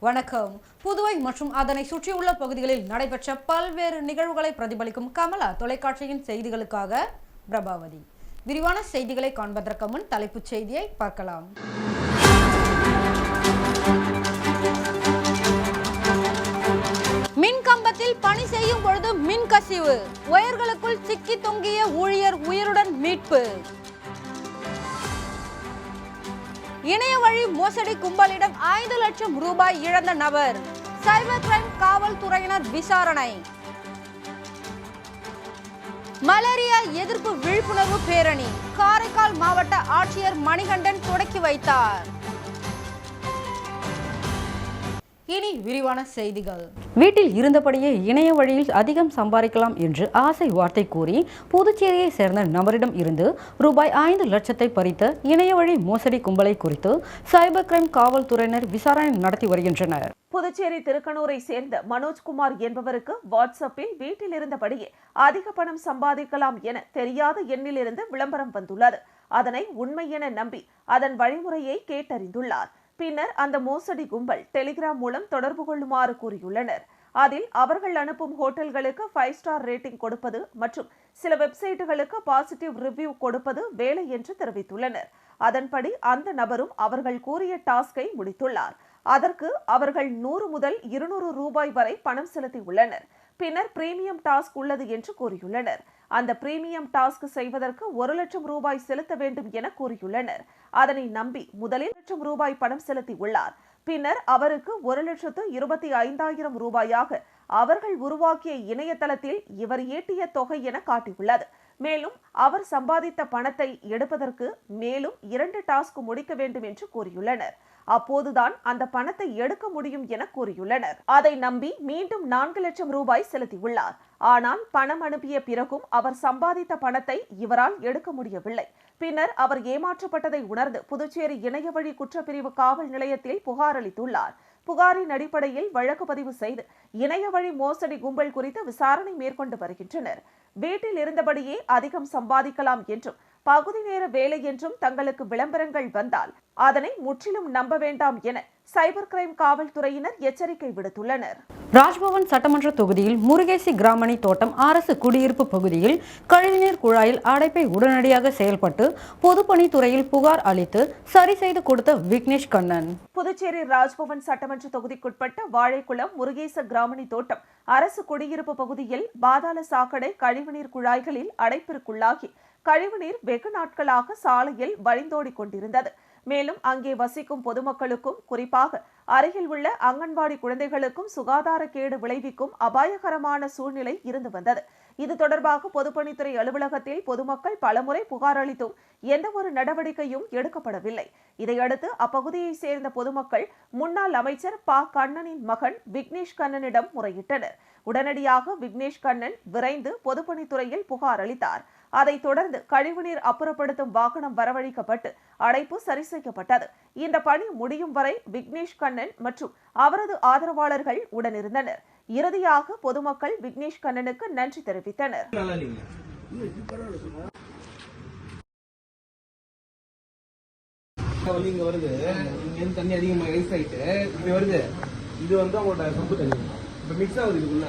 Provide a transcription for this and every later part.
வணக்கம். புதுவை மற்றும் அதனை சுற்றியுள்ள பகுதிகளில் நடைபெற்ற பல்வேறு நிகழ்வுகளை பிரதிபலிக்கும் கமலா தொலைக்காட்சியின் செய்திகளுக்காக பிரபாவதி. விரிவான செய்திகளை காண்பதற்கு முன் தலைப்புச் செய்தியை பார்க்கலாம். மின் கம்பத்தில் பணி செய்யும் பொழுது மின் கசிவு, ஒயர்களுக்குள் சிக்கி தொங்கிய ஊழியர் உயிருடன் மீட்பு. இணைய வழி மோசடி கும்பலிடம் 5 லட்சம் ரூபாய் இழந்த நபர், சைபர் கிரைம் காவல்துறையினர் விசாரணை. மலேரியா எதிர்ப்பு விழிப்புணர்வு பேரணி காரைக்கால் மாவட்ட ஆட்சியர் மணிகண்டன் தொடக்கி வைத்தார். இனி விரிவான செய்திகள். வீட்டில் இருந்தபடியே இணைய வழியில் அதிகம் சம்பாதிக்கலாம் என்று ஆசை வார்த்தை கூறி புதுச்சேரியை சேர்ந்த நபரிடம் இருந்து ரூபாய் 5 லட்சத்தை பறித்த இணைய வழி மோசடி கும்பலை குறித்து சைபர் கிரைம் காவல்துறையினர் விசாரணை நடத்தி வருகின்றனர். புதுச்சேரி திருக்கனூரை சேர்ந்த மனோஜ்குமார் என்பவருக்கு வாட்ஸ்அப்பில் வீட்டில் இருந்தபடியே அதிக பணம் சம்பாதிக்கலாம் என தெரியாத எண்ணிலிருந்து விளம்பரம் வந்துள்ளது. அதனை உண்மை என நம்பி அதன் வழிமுறையை கேட்டறிந்துள்ளார். பின்னர் அந்த மோசடி கும்பல் டெலிகிராம் மூலம் தொடர்பு கொள்ளுமாறு கூறியுள்ளனர். அதில் அவர்கள் அனுப்பும் ஹோட்டல்களுக்கு 5 ஸ்டார் ரேட்டிங் கொடுப்பது மற்றும் சில வெப்சைட்டுகளுக்கு பாசிட்டிவ் ரிவ்யூ கொடுப்பது வேலை என்று தெரிவித்துள்ளனர். அதன்படி அந்த நபரும் அவர்கள் கூறிய டாஸ்கை முடித்துள்ளார். அதற்கு அவர்கள் 100 முதல் 200 ரூபாய் வரை பணம் செலுத்தியுள்ளனர். பின்னர் பிரீமியம் டாஸ்க் உள்ளது என்று கூறியுள்ளனர். அந்த பிரீமியம் டாஸ்க் செய்வதற்கு 1 லட்சம் ரூபாய் செலுத்த வேண்டும் என கூறியுள்ளனர். அதனை நம்பி முதலில் 1 லட்சம் ரூபாய் பணம் செலுத்தி உள்ளார். பின்னர் அவருக்கு 1,25,000 ரூபாயாக அவர்கள் உருவாக்கிய இணையதளத்தில் இவர் ஈட்டிய தொகை என காட்டியுள்ளது. மேலும் அவர் சம்பாதித்த பணத்தை எடுப்பதற்கு மேலும் 2 டாஸ்க் முடிக்க வேண்டும் என்று கூறியுள்ளனர். அப்போதுதான் அந்த பணத்தை எடுக்க முடியும் என கூறியுள்ளனர். அதை நம்பி மீண்டும் 4 லட்சம் ரூபாய் செலுத்தியுள்ளார். ஆனால் பணம் அனுப்பிய பிறகும் அவர் சம்பாதித்த பணத்தை இவரால் எடுக்க முடியவில்லை. பின்னர் அவர் ஏமாற்றப்பட்டதை உணர்ந்து புதுச்சேரி இணையவழி குற்றப்பிரிவு காவல் நிலையத்தில் புகார் அளித்துள்ளார். புகாரின் அடிப்படையில் வழக்கு பதிவு செய்து இணையவழி மோசடி கும்பல் குறித்து விசாரணை மேற்கொண்டு வருகின்றனர். வீட்டில் இருந்தபடியே அதிகம் சம்பாதிக்கலாம் என்றும் பகுதி நேர வேலை என்றும் தங்களுக்கு விளம்பரங்கள் வந்தால் அதனை முற்றிலும் நம்ப வேண்டாம் என சைபர் கிரைம் காவல்துறையினர் எச்சரிக்கை விடுத்துள்ளனர். ராஜ்பவன் சட்டமன்ற தொகுதியில் முருகேசி கிராமணி தோட்டம் அரசு குடியிருப்பு பகுதியில் கழிவுநீர் குழாயில் அடைப்பை உடனடியாக செயல்பட்டு பொதுப்பணித்துறையில் புகார் அளித்து சரி செய்து கொடுத்த விக்னேஷ் கண்ணன். புதுச்சேரி ராஜ்பவன் சட்டமன்ற தொகுதிக்குட்பட்ட வாழைக்குளம் முருகேச கிராமணி தோட்டம் அரசு குடியிருப்பு பகுதியில் பாதாள சாக்கடை கழிவுநீர் குழாய்களில் அடைப்பிற்குள்ளாகி கழிவுநீர் வெகு நாட்களாக சாலையில் வழிந்தோடி கொண்டிருந்தது. மேலும் அங்கே வசிக்கும் பொதுமக்களுக்கும் குறிப்பாக அருகில் உள்ள அங்கன்வாடி குழந்தைகளுக்கும் சுகாதார கேடு விளைவிக்கும் அபாயகரமான சூழ்நிலை இருந்து வந்தது. இது தொடர்பாக பொதுப்பணித்துறை அலுவலகத்தில் பொதுமக்கள் பலமுறை புகார் அளித்தும் எந்த ஒரு நடவடிக்கையும் எடுக்கப்படவில்லை. இதையடுத்து அப்பகுதியை சேர்ந்த பொதுமக்கள் முன்னாள் அமைச்சர் ப. கண்ணனின் மகன் விக்னேஷ் கண்ணனிடம் முறையிட்டனர். உடனடியாக விக்னேஷ் கண்ணன் விரைந்து பொதுப்பணித்துறையில் புகார் அளித்தார். அதைத் தொடர்ந்து கழிவுநீர் அப்புறப்படுத்தும் வாகனம் வரவழைக்கப்பட்டு அடைப்பு சரி செய்யப்பட்டது. இந்த பணி முடியும் வரை விக்னேஷ் கண்ணன் மற்றும் அவரது ஆதரவாளர்கள் உடனிருந்தனர். இறுதியாக பொதுமக்கள் விக்னேஷ் கண்ணனுக்கு நன்றி தெரிவித்தனர். இது வந்து அவங்களோட சொப்பு தண்ணி இப்ப மிக்ஸ் ஆகுது இதுக்குள்ள.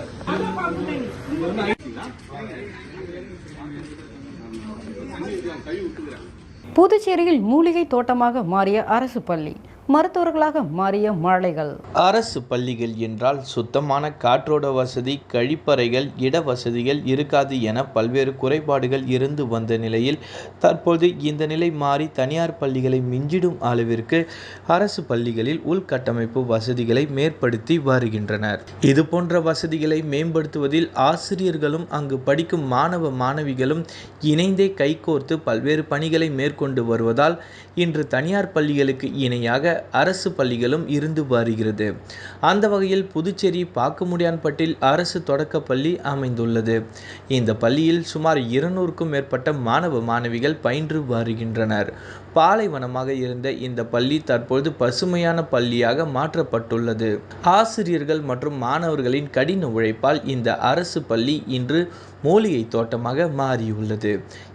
புதுச்சேரியில் மூலிகை தோட்டமாக மாறிய அரசு பள்ளி, மருத்துவர்களாக மாறிய மாழைகள். அரசு பள்ளிகள் என்றால் சுத்தமான காற்றோட வசதி, கழிப்பறைகள், இட வசதிகள் இருக்காது என பல்வேறு குறைபாடுகள் இருந்து வந்த நிலையில் தற்போது இந்த நிலை மாறி தனியார் பள்ளிகளை மிஞ்சிடும் அளவிற்கு அரசு பள்ளிகளில் உள்கட்டமைப்பு வசதிகளை மேம்படுத்தி வருகின்றனர். இது போன்ற வசதிகளை மேம்படுத்துவதில் ஆசிரியர்களும் அங்கு படிக்கும் மாணவ மாணவிகளும் இணைந்தே கைகோர்த்து பல்வேறு பணிகளை மேற்கொண்டு வருவதால் இன்று தனியார் பள்ளிகளுக்கு இணையாக அரசு பள்ளிகளும் இருந்து வருகிறது. அந்த வகையில் புதுச்சேரி பாக்கமுடியான்பட்டில் அரசு தொடக்கப்பள்ளி அமைந்துள்ளது. இந்த பள்ளியில் சுமார் 200க்கும் மேற்பட்ட மாணவ மாணவிகள் பயின்று வருகின்றனர். பாலைவனமாக இருந்த இந்த பள்ளி தற்போது பசுமையான பள்ளியாக மாற்றப்பட்டுள்ளது. ஆசிரியர்கள் மற்றும் மாணவர்களின் கடின உழைப்பால் இந்த அரசு பள்ளி இன்று மூலிகை தோட்டமாக மாறியுள்ளது.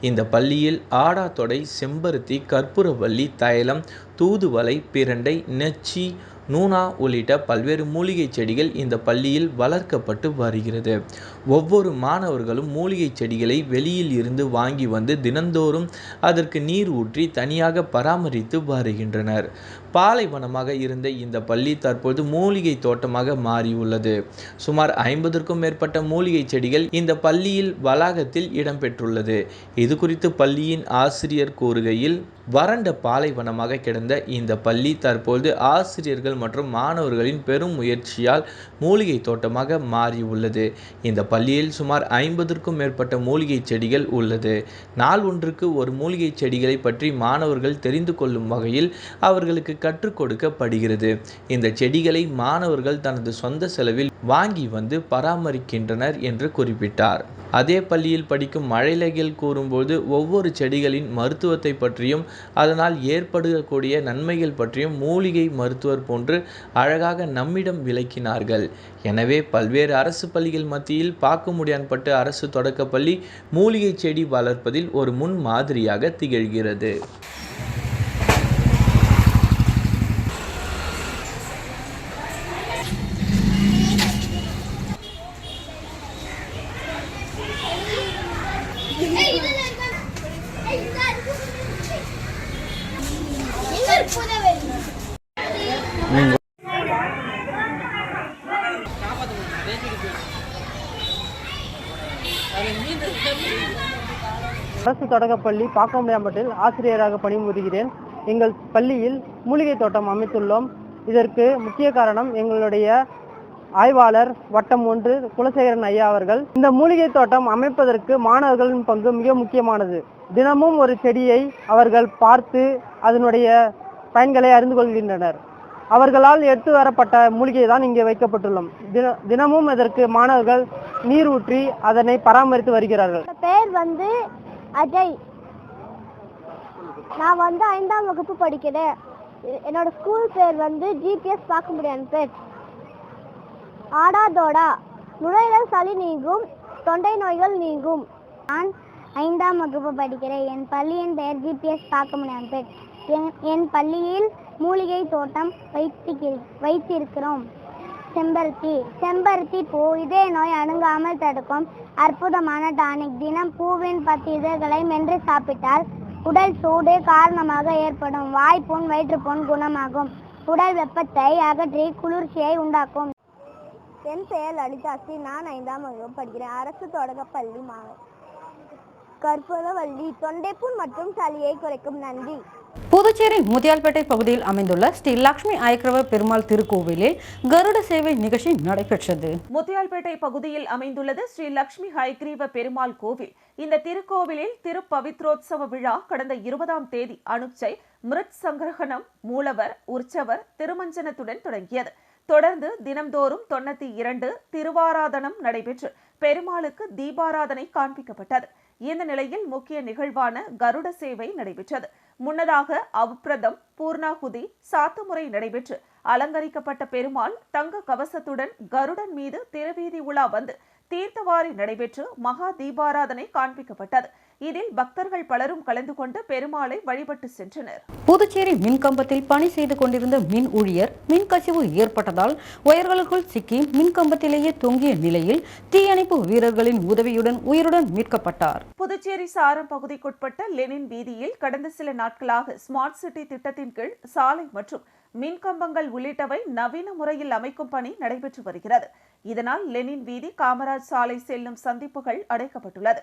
இந்த பள்ளியில் ஆடாதொடை, செம்பருத்தி, கற்பூரவள்ளி, தைலம், தூதுவளை, பிரண்டை, நெச்சி, நூனா உள்ளிட்ட பல்வேறு மூலிகை செடிகள் இந்த பள்ளியில் வளர்க்கப்பட்டு வருகிறது. ஒவ்வொரு மாணவர்களும் மூலிகை செடிகளை வெளியில் இருந்து வாங்கி வந்து தினந்தோறும் அதற்கு நீர் ஊற்றி தனியாக பராமரித்து வருகின்றனர். பாலைவனமாக இருந்த இந்த பள்ளி தற்போது மூலிகை தோட்டமாக மாறியுள்ளது. சுமார் 50க்கும் மேற்பட்ட மூலிகை செடிகள் இந்த பள்ளியில் வளாகத்தில் இடம்பெற்றுள்ளது. இது குறித்து பள்ளியின் ஆசிரியர் கூறுகையில், வறண்ட பாலைவனமாக கிடந்த இந்த பள்ளி தற்போது ஆசிரியர்கள் மற்றும் மாணவர்களின் பெரும் முயற்சியால் மூலிகை தோட்டமாக மாறியுள்ளது. இந்த பள்ளியில் சுமார் 50க்கும் மேற்பட்ட மூலிகை செடிகள் உள்ளது. நாள் ஒன்றுக்கு ஒரு மூலிகை செடிகளை பற்றி மாணவர்கள் தெரிந்து கொள்ளும் வகையில் அவர்களுக்கு கற்றுக் கொடுக்கப்படுகிறது. இந்த செடிகளை மாணவர்கள் தனது சொந்த செலவில் வாங்கி வந்து பராமரிக்கின்றனர் என்று குறிப்பிட்டார். அதே பள்ளியில் படிக்கும் மழலைகள் கூறும்போது, ஒவ்வொரு செடிகளின் மருத்துவத்தை பற்றியும் அதனால் ஏற்படக்கூடிய நன்மைகள் பற்றியும் மூலிகை மருத்துவர் போன்று அழகாக நம்மிடம் விளக்கினார்கள். எனவே பல்வேறு அரசு பள்ளிகள் மத்தியில் பாக்குமுடியான்பட்டு அரசு தொடக்கப்பள்ளி மூலிகை செடி வளர்ப்பதில் ஒரு முன் மாதிரியாக திகழ்கிறது. அரசு தொடக்கப்பள்ளி பாக்கமுடியாம்பட்டில் ஆசிரியராக பணிபுரிகிறேன். எங்கள் பள்ளியில் மூலிகை தோட்டம் அமைத்துள்ளோம். இதற்கு முக்கிய காரணம் எங்களுடைய ஆய்வாளர் வட்டம் 1 குலசேகரன் ஐயா அவர்கள். இந்த மூலிகை தோட்டம் அமைப்பதற்கு மாணவர்களின் பங்கு மிக முக்கியமானது. தினமும் ஒரு செடியை அவர்கள் பார்த்து அதனுடைய பயன்களை அறிந்து கொள்கின்றனர். அவர்களால் எடுத்து வரப்பட்ட மூலிகை தான் இங்கே வைக்கப்பட்டுள்ளோம். தினமும் இதற்கு மாணவர்கள் நீர் ஊற்றி அதனை பராமரித்து வருகிறார்கள். பேர் அஜய். நான் 5ஆம் வகுப்பு படிக்கிறேன். என்னோட ஸ்கூல் பேர் ஜிபிஎஸ் பாக்கமுடியான்பேட். ஆடாதோடா நுரையீரல் சளி நீங்கும், தொண்டை நோய்கள் நீங்கும். நான் 5ஆம் வகுப்பு படிக்கிறேன். என் பள்ளியின் பெயர் ஜிபிஎஸ் பாக்கமுடியான்பேட். என் பள்ளியில் மூலிகை தோட்டம் வைத்திருக்கிறோம். செம்பருத்தி பூ இதய நோய் அணுகாமல் தடுக்கும் அற்புதமான டானிக். தினம் பூவின் 10 இதழ்களை மென்று சாப்பிட்டால் உடல் சூடு காரணமாக ஏற்படும் வாய்ப்புண் வயிற்றுப்புண் குணமாகும். உடல் வெப்பத்தை அகற்றி குளிர்ச்சியை உண்டாக்கும். என் பெயர் லலிதாஸ்ரீ. நான் 5ஆம் வகுப்பு படிக்கிறேன். அரசு தொடக்கப்பள்ளி கற்பூரவள்ளி தொண்டைப்புண் மற்றும் சளியை குறைக்கும். நன்றி. புதுச்சேரி முத்தியால்பேட்டை பகுதியில் அமைந்துள்ள ஸ்ரீ லட்சுமி ஐக்கிரவ பெருமாள் திருக்கோவிலில் கருட சேவை நிகழ்ச்சி நடைபெற்றது. முத்தியால்பேட்டை பகுதியில் அமைந்துள்ளது ஸ்ரீ லட்சுமி ஐக்கிரவ பெருமாள் கோவில். இந்த திருக்கோவிலில் திருப்பவித்ரோத்சவ விழா கடந்த 20ஆம் தேதி அனுப்சை, மிருத் சங்கிரகணம், மூலவர், உற்சவர் திருமஞ்சனத்துடன் தொடங்கியது. தொடர்ந்து தினம்தோறும் 92 திருவாராதனம் நடைபெற்று பெருமாளுக்கு தீபாராதனை காண்பிக்கப்பட்டது. இந்த நிலையில் முக்கிய நிகழ்வான கருட சேவை நடைபெற்றது. முன்னதாக அவுப்பிரதம், பூர்ணாகுதி, சாத்துமுறை நடைபெற்று அலங்கரிக்கப்பட்ட பெருமாள் தங்க கவசத்துடன் கருடன் மீது திருவீதி உலா வந்து தீர்த்தவாரி நடைபெற்று மகா தீபாராதனை காண்பிக்கப்பட்டது. இதில் பக்தர்கள் பலரும் கலந்து கொண்டு பெருமாளை வழிபட்டு சென்றனர். புதுச்சேரி மின்கம்பத்தில் பணி செய்து கொண்டிருந்த மின் ஊழியர் மின்கசிவு ஏற்பட்டதால் ஒயர்களுக்குள் சிக்கி மின்கம்பத்திலேயே தொங்கிய நிலையில் தீயணைப்பு வீரர்களின் உதவியுடன் உயிருடன் மீட்கப்பட்டார். புதுச்சேரி சாரம் பகுதிக்குட்பட்ட லெனின் வீதியில் கடந்த சில நாட்களாக ஸ்மார்ட் சிட்டி திட்டத்தின் கீழ் சாலை மற்றும் மின்கம்பங்கள் உள்ளிட்டவை நவீன முறையில் அமைக்கும் பணி நடைபெற்று வருகிறது. இதனால் லெனின் வீதி, காமராஜ் சாலை செல்லும் சந்திப்புகள் அடைக்கப்பட்டுள்ளது.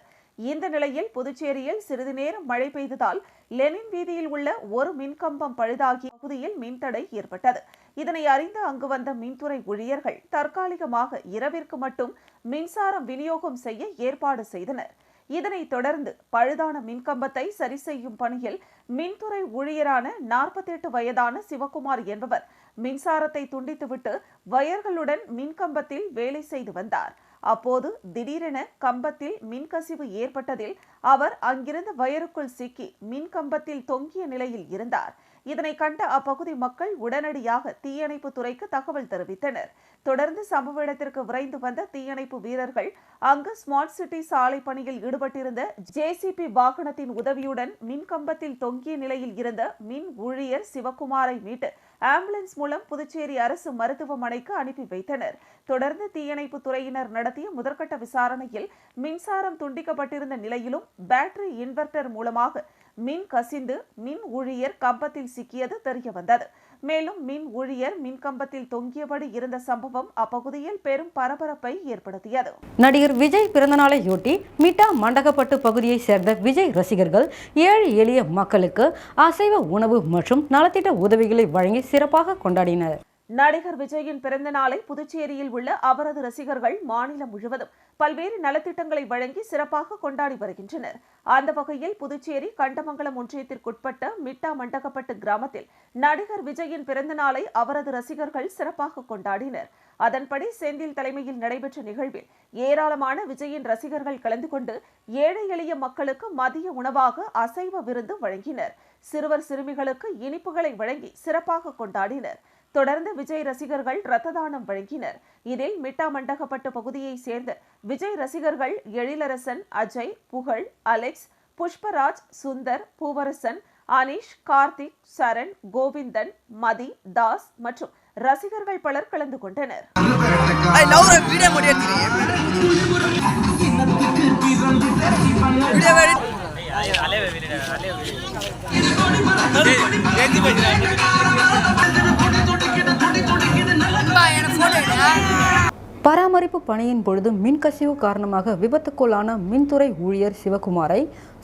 இந்த நிலையில் புதுச்சேரியில் சிறிது நேரம் மழை பெய்ததால் லெனின் வீதியில் உள்ள ஒரு மின்கம்பம் பழுதாகி பகுதியில் மின்தடை ஏற்பட்டது. இதனை அறிந்து அங்கு வந்த மின்துறை ஊழியர்கள் தற்காலிகமாக இரவிற்கு மட்டும் மின்சாரம் விநியோகம் செய்ய ஏற்பாடு செய்தனர். இதனைத் தொடர்ந்து பழுதான மின்கம்பத்தை சரி செய்யும் பணியில் மின்துறை ஊழியரான 48 வயதான சிவகுமார் என்பவர் மின்சாரத்தை துண்டித்துவிட்டு வயர்களுடன் மின்கம்பத்தில் வேலை செய்து வந்தார். அப்போது திடீரென கம்பத்தில் மின்கசிவு ஏற்பட்டதில் அவர் அங்கிருந்த வயருக்குள் சிக்கி மின்கம்பத்தில் தொங்கிய நிலையில் இருந்தார். இதனை கண்ட அப்பகுதி மக்கள் உடனடியாக தீயணைப்பு துறைக்கு தகவல் தெரிவித்தனர். தொடர்ந்து சம்பவ இடத்திற்கு விரைந்து வந்த தீயணைப்பு வீரர்கள் அங்கு ஸ்மார்ட் சிட்டி சாலை பணியில் ஈடுபட்டிருந்த ஜேசிபி வாகனத்தின் உதவியுடன் மின்கம்பத்தில் தொங்கிய நிலையில் இருந்த மின் ஊழியர் சிவகுமாரை மீட்டு ஆம்புலன்ஸ் மூலம் புதுச்சேரி அரசு மருத்துவமனைக்கு அனுப்பி வைத்தனர். தொடர்ந்து தீயணைப்பு துறையினர் நடத்திய முதற்கட்ட விசாரணையில் மின்சாரம் துண்டிக்கப்பட்டிருந்த நிலையிலும் பேட்டரி இன்வெர்டர் மூலமாக மின் கசிந்து மின் ஊழியர் கம்பத்தில் சிக்கியது தெரியவந்தது. மேலும் மின் ஊழியர் மின் கம்பத்தில் தொங்கியபடி இருந்த சம்பவம் அப்பகுதியில் பெரும் பரபரப்பை ஏற்படுத்தியது. நடிகர் விஜய் பிறந்தநாளையொட்டி மிட்டா மண்டகப்பட்டு பகுதியைச் சேர்ந்த விஜய் ரசிகர்கள் ஏழை எளிய மக்களுக்கு அசைவ உணவு மற்றும் நலத்திட்ட உதவிகளை வழங்கி சிறப்பாக கொண்டாடினர். நடிகர் விஜயின் பிறந்த நாளை புதுச்சேரியில் உள்ள அவரது ரசிகர்கள் மாநிலம் முழுவதும் பல்வேறு நலத்திட்டங்களை வழங்கி சிறப்பாக கொண்டாடி வருகின்றனர். அந்த வகையில் புதுச்சேரி கண்டமங்கலம் ஒன்றியத்திற்குட்பட்ட மிட்டா மண்டகப்பட்டு கிராமத்தில் நடிகர் விஜயின் பிறந்த நாளை அவரது ரசிகர்கள் சிறப்பாக கொண்டாடினர். அதன்படி செந்தில் தலைமையில் நடைபெற்ற நிகழ்வில் ஏராளமான விஜயின் ரசிகர்கள் கலந்து கொண்டு ஏழை எளிய மக்களுக்கு மதிய உணவாக அசைவ விருந்து வழங்கினர். சிறுவர் சிறுமிகளுக்கு இனிப்புகளை வழங்கி சிறப்பாக கொண்டாடினர். தொடர்ந்து விஜய் ரசிகர்கள் ரத்த தானம் வழங்கினர். இதில் மிட்டா மண்டகப்பட்டு பகுதியைச் சேர்ந்த விஜய் ரசிகர்கள் எழிலரசன், அஜய், புகழ், அலெக்ஸ், புஷ்பராஜ், சுந்தர், பூவரசன், அனீஷ், கார்த்திக், சரண், கோவிந்தன், மதி, தாஸ் மற்றும் ரசிகர்கள் பலர் கலந்து கொண்டனர். பராமரிப்பு பணியின் பொழுது மின்கசிவு காரணமாக விபத்துக்குள்ளான மின்துறை ஊழியர் சிவகுமாரை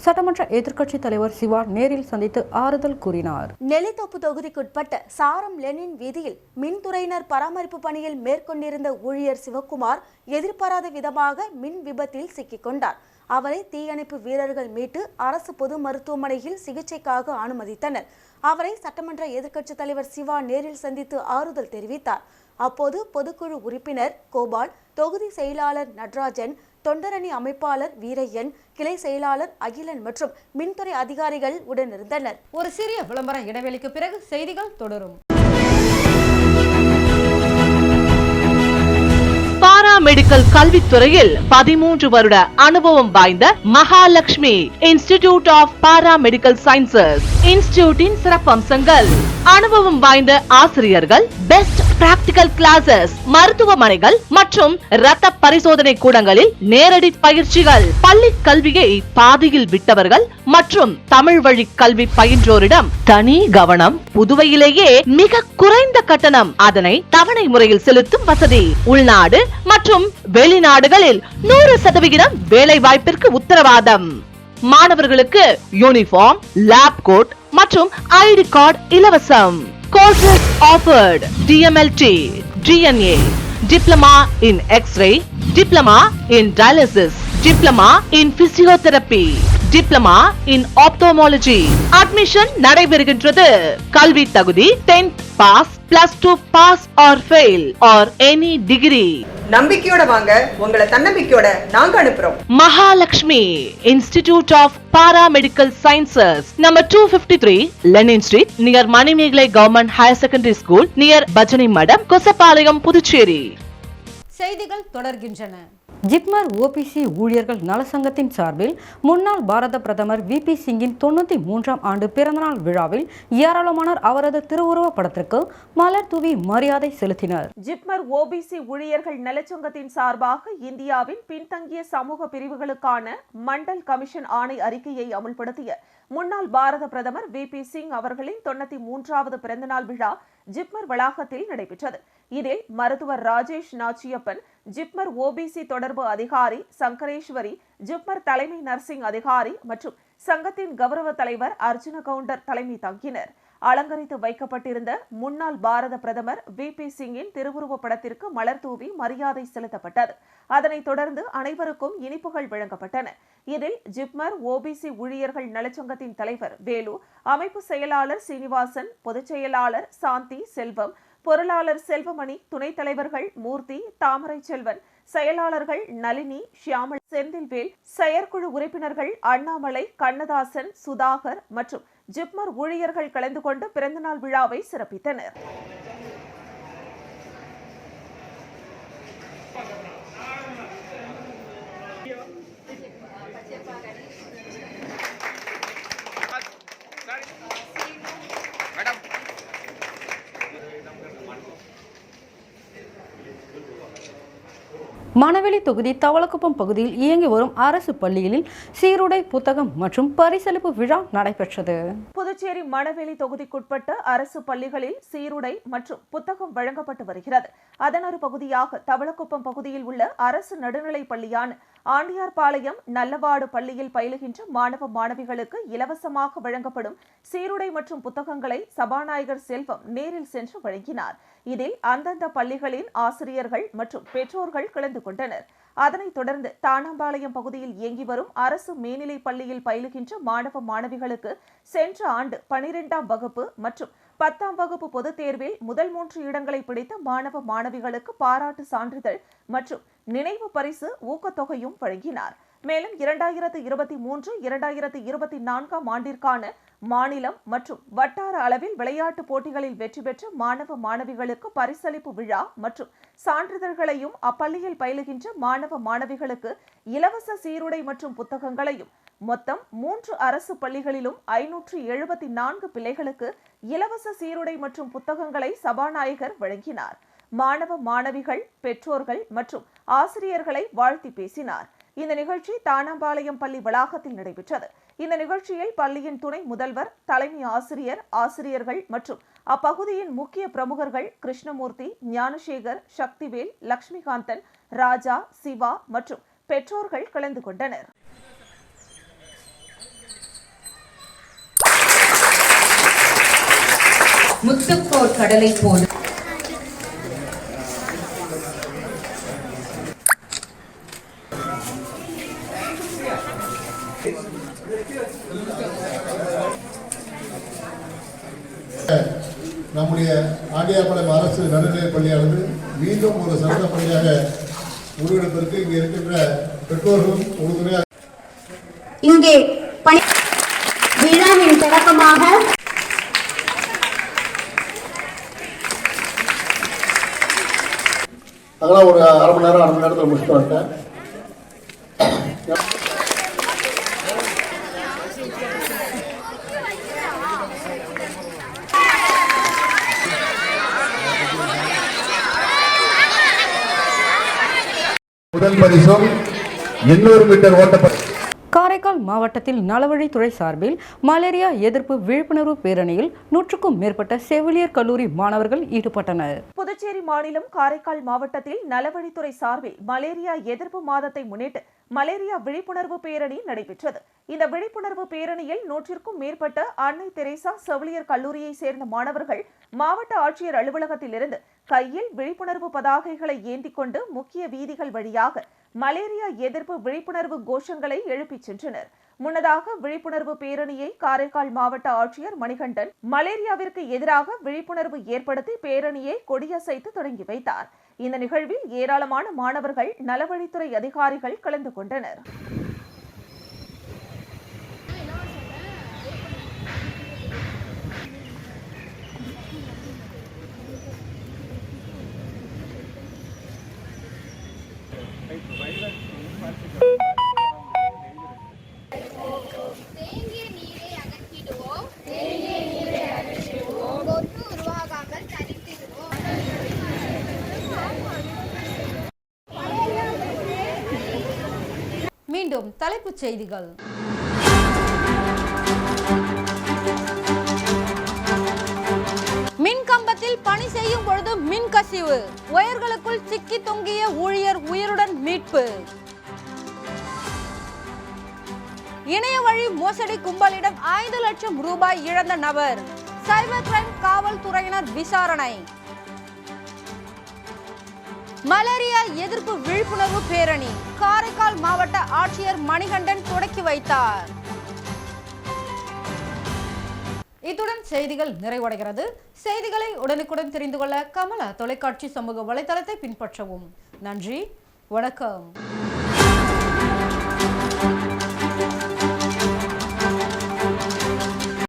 சட்டமன்ற எதிர்க்கட்சித் தலைவர் சிவா நேரில் சந்தித்து ஆறுதல் கூறினார். நெல்லித்தோப்பு தொகுதிக்குட்பட்ட சாரம் லெனின் வீதியில் மின்துறையினர் பராமரிப்பு பணியில் மேற்கொண்டிருந்த ஊழியர் சிவகுமார் எதிர்பாராத விதமாக மின் விபத்தில் சிக்கிக் கொண்டார். அவரை தீயணைப்பு வீரர்கள் மீட்டு அரசு பொது மருத்துவமனையில் சிகிச்சைக்காக அனுமதித்தனர். அவரை சட்டமன்ற எதிர்க்கட்சித் தலைவர் சிவா நேரில் சந்தித்து ஆறுதல் தெரிவித்தார். அப்போது பொதுக்குழு உறுப்பினர் கோபால், தொகுதி செயலாளர் நடராஜன், தொண்டரணி அமைப்பாளர் வீரையன், கிளை செயலாளர் அகிலன் மற்றும் மின்துறை அதிகாரிகள் உடனிருந்தனர். ஒரு சிறிய விளம்பர இடைவெளிக்கு பிறகு செய்திகள் தொடரும். பாராமெடிக்கல் கல்வித்துறையில் 13 வருட அனுபவம் வாய்ந்த Mahalakshmi institute of paramedical sciences இன்ஸ்டிடியூட்டின் சிறப்பம்சங்கள்: அனுபவம் வாய்ந்த ஆசிரியர்கள், பெஸ்ட் பிராக்டிகல் கிளாஸஸ், மருத்துவமனைகள் மற்றும் இரத்த பரிசோதனை கூடங்களில் நேரடி பயிற்சிகள், பள்ளி கல்வியை பாதியில் விட்டவர்கள் மற்றும் தமிழ் வழி கல்வி பயின்றோரிடம் தனி கவனம். புதுவையிலேயே மிக குறைந்த கட்டணம், அதனை தவணை முறையில் செலுத்தும் வசதி. உள்நாடு மற்றும் வெளிநாடுகளில் 100% வேலை வாய்ப்பிற்கு உத்தரவாதம். மாணவர்களுக்கு யூனிஃபார்ம், லேப் கோட் மற்றும் ஐடி கார்டு இலவசம். Courses offered: DMLT, DNA, Diploma in X-ray, Diploma in Dialysis, Diploma in Physiotherapy, Diploma in Ophthalmology. Admission நடைபெறுகின்றது. கல்வி தகுதி 10th pass, +2 pass or fail or any degree. நம்பிக்கையோட வாங்க, உங்களை தன்னம்பிக்கையோட நாங்க அனுப்புறோம். Mahalakshmi institute of paramedical sciences, number 253 Lenin street, near Manimegalai government higher secondary school, near பஜனை மடம், கொசப்பாளையம், புதுச்சேரி. செய்திகள் தொடர்கின்றன. ஜிப்மர் ஓபிசி ஊழியர்கள் நலசங்கத்தின் சார்பில் முன்னாள் பாரத பிரதமர் விபி சிங்கின் 93ஆம் ஆண்டு பிறந்தநாள் விழாவில் ஏராளமானோர் அவரது திருவுருவ படத்திற்கு மலர் தூவி மரியாதை செலுத்தினர். ஜிப்மர் ஓபிசி ஊழியர்கள் நலச்சங்கத்தின் சார்பாக இந்தியாவின் பின்தங்கிய சமூக பிரிவுகளுக்கான மண்டல் கமிஷன் ஆணை அறிக்கையை அமுல்படுத்திய முன்னாள் பாரத பிரதமர் விபி சிங் அவர்களின் 93வது பிறந்தநாள் விழா ஜிப்மர் வளாகத்தில் நடைபெற்றது. இதில் மருத்துவர் ராஜேஷ் நாச்சியப்பன், ஜிப்மர் ஓபிசி தொடர்பு அதிகாரி சங்கரேஸ்வரி, ஜிப்மர் தலைமை நர்சிங் அதிகாரி மற்றும் சங்கத்தின் கௌரவ தலைவர் அர்ஜுன கவுண்டர் தலைமை தாங்கினர். அலங்கரித்து வைக்கப்பட்டிருந்த முன்னாள் பாரத பிரதமர் விபி சிங்கின் திருவுருவ படத்திற்கு மலர் தூவி மரியாதை செலுத்தப்பட்டது. அதனைத் தொடர்ந்து அனைவருக்கும் இனிப்புகள் வழங்கப்பட்டன. இதில் ஜிப்மர் ஓபிசி ஊழியர்கள் நலச்சங்கத்தின் தலைவர் வேலு, அமைப்பு செயலாளர் சீனிவாசன், பொதுச் செயலாளர் சாந்தி செல்வம், பொருளாளர் செல்வமணி, துணைத் தலைவர்கள் மூர்த்தி, தாமரை செல்வன், செயலாளர்கள் நளினி, ஷியாமல், செந்தில்வேல், செயற்குழு உறுப்பினர்கள் அண்ணாமலை, கண்ணதாசன், சுதாகர் மற்றும் ஜிப்மர் ஊழியர்கள் கலந்து கொண்டு பிறந்தநாள் விழாவை சிறப்பித்தனர். மணவெளி தொகுதி தவளக்குப்பம் பகுதியில் இயங்கி வரும் அரசு பள்ளிகளில் சீருடை புத்தகம் மற்றும் பரிசளிப்பு விழா நடைபெற்றது. புதுச்சேரி மணவெளி தொகுதிக்குட்பட்ட அரசு பள்ளிகளில் சீருடை மற்றும் புத்தகம் வழங்கப்பட்டு வருகிறது. அதன் ஒரு பகுதியாக தவளக்குப்பம் பகுதியில் உள்ள அரசு நடுநிலைப் பள்ளியான ஆண்டியார்பாளையம் நல்லவாடு பள்ளியில் பயிலுகின்ற மாணவ மாணவிகளுக்கு இலவசமாக வழங்கப்படும் சீருடை மற்றும் புத்தகங்களை சபாநாயகர் செல்வம் நேரில் சென்று வழங்கினார். இதில் அந்தந்த பள்ளிகளின் ஆசிரியர்கள் மற்றும் பெற்றோர்கள் கலந்து கொண்டனர். அதனைத் தொடர்ந்து தானாம்பாளையம் பகுதியில் இயங்கி வரும் அரசு மேல்நிலைப் பள்ளியில் பயிலுகின்ற மாணவ மாணவிகளுக்கு சென்ற ஆண்டு 12ஆம் வகுப்பு மற்றும் 10ஆம் வகுப்பு பொதுத் தேர்வில் முதல் 3 இடங்களை பிடித்த மாணவ மாணவிகளுக்கு பாராட்டு சான்றிதழ் மற்றும் நினைவு பரிசு ஊக்கத்தொகையும் வழங்கினார். மேலும் 2023-2024 ஆண்டிற்கான மாநிலம் மற்றும் வட்டார அளவில் விளையாட்டுப் போட்டிகளில் வெற்றி பெற்ற மாணவ மாணவிகளுக்கு பரிசளிப்பு விழா மற்றும் சான்றிதழ்களையும் அப்பள்ளியில் பயிலுகின்ற மாணவ மாணவிகளுக்கு இலவச சீருடை மற்றும் புத்தகங்களையும் மொத்தம் 3 அரசு பள்ளிகளிலும் 574 பிள்ளைகளுக்கு இலவச சீருடை மற்றும் புத்தகங்களை சபாநாயகர் வழங்கினார். மாணவ மாணவிகள், பெற்றோர்கள் மற்றும் ஆசிரியர்களை வாழ்த்தி பேசினார். இந்த நிகழ்ச்சி தானாம்பாளையம் பள்ளி வளாகத்தில் நடைபெற்றது. இந்த நிகழ்ச்சியில் பள்ளியின் துணை முதல்வர், தலைமை ஆசிரியர், ஆசிரியர்கள் மற்றும் அப்பகுதியின் முக்கிய பிரமுகர்கள் கிருஷ்ணமூர்த்தி, ஞானசேகர், சக்திவேல், லட்சுமிகாந்தன், ராஜா, சிவா மற்றும் பெற்றோர்கள் கலந்து கொண்டனர். முத்துப்போர் கடலை போல நம்முடைய ஆண்டியார்பாளையம் அரசு நடுநிலைப் பள்ளியானது மீண்டும் ஒரு சிறந்த பள்ளியாக உருவெடுப்பதற்கு இங்கே இருக்கின்ற பெற்றோர்களும் உறுதுணையாக இங்கே விழாவின் தொடக்கமாக அதெல்லாம் ஒரு அரை மணி நேரத்தில் முடிச்சுட்டு வந்துட்டேன். முதல் பரிசும் 800 மீட்டர் ஓட்டப்பட்ட காரைக்கால் மாவட்டத்தில் நலவழித்துறை சார்பில் மலேரியா எதிர்ப்பு விழிப்புணர்வு பேரணியில் 100க்கும் மேற்பட்ட செவிலியர் கல்லூரி மாணவர்கள் ஈடுபட்டனர். புதுச்சேரி மாநிலம் காரைக்கால் மாவட்டத்தில் நலவழித்துறை சார்பில் மலேரியா எதிர்ப்பு மாதத்தை முன்னிட்டு மலேரியா விழிப்புணர்வு பேரணி நடைபெற்றது. இந்த விழிப்புணர்வு பேரணியில் 100க்கும் மேற்பட்ட அன்னை தெரேசா செவிலியர் கல்லூரியை சேர்ந்த மாணவர்கள் மாவட்ட ஆட்சியர் அலுவலகத்திலிருந்து கையில் விழிப்புணர்வு பதாகைகளை ஏந்திக் கொண்டு முக்கிய வீதிகள் வழியாக மலேரியா எதிர்ப்பு விழிப்புணர்வு கோஷங்களை எழுப்பிச் சென்றனர். முன்னதாக விழிப்புணர்வு பேரணியை காரைக்கால் மாவட்ட ஆட்சியர் மணிகண்டன் மலேரியாவிற்கு எதிராக விழிப்புணர்வு ஏற்படுத்தி பேரணியை கொடியசைத்து தொடங்கி வைத்தார். இந்த நிகழ்வில் ஏராளமான மாணவர்கள், நலவழித்துறை அதிகாரிகள் கலந்து கொண்டனர். மீண்டும் தலைப்புச் செய்திகள். மின் கம்பத்தில் பணி செய்யும் பொழுது மின் கசிவு, ஒயர்களுக்குள் சிக்கி தொங்கிய ஊழியர் உயிருடன் மீட்பு. இணைய வழி மோசடி கும்பலிடம் 5 லட்சம் ரூபாய் இழந்த நபர், சைபர் கிரைம் காவல்துறையினர் விசாரணை. மலேரியா எதிர்ப்பு விழிப்புணர்வு பேரணி காரைக்கால் மாவட்ட ஆட்சியர் மணிகண்டன் தொடக்கி வைத்தார். இத்துடன் செய்திகள் நிறைவடைகிறது. செய்திகளை உடனுக்குடன் தெரிந்து கொள்ள கமலா தொலைக்காட்சி சமூக வலைதளத்தை பின்பற்றவும். நன்றி, வணக்கம்.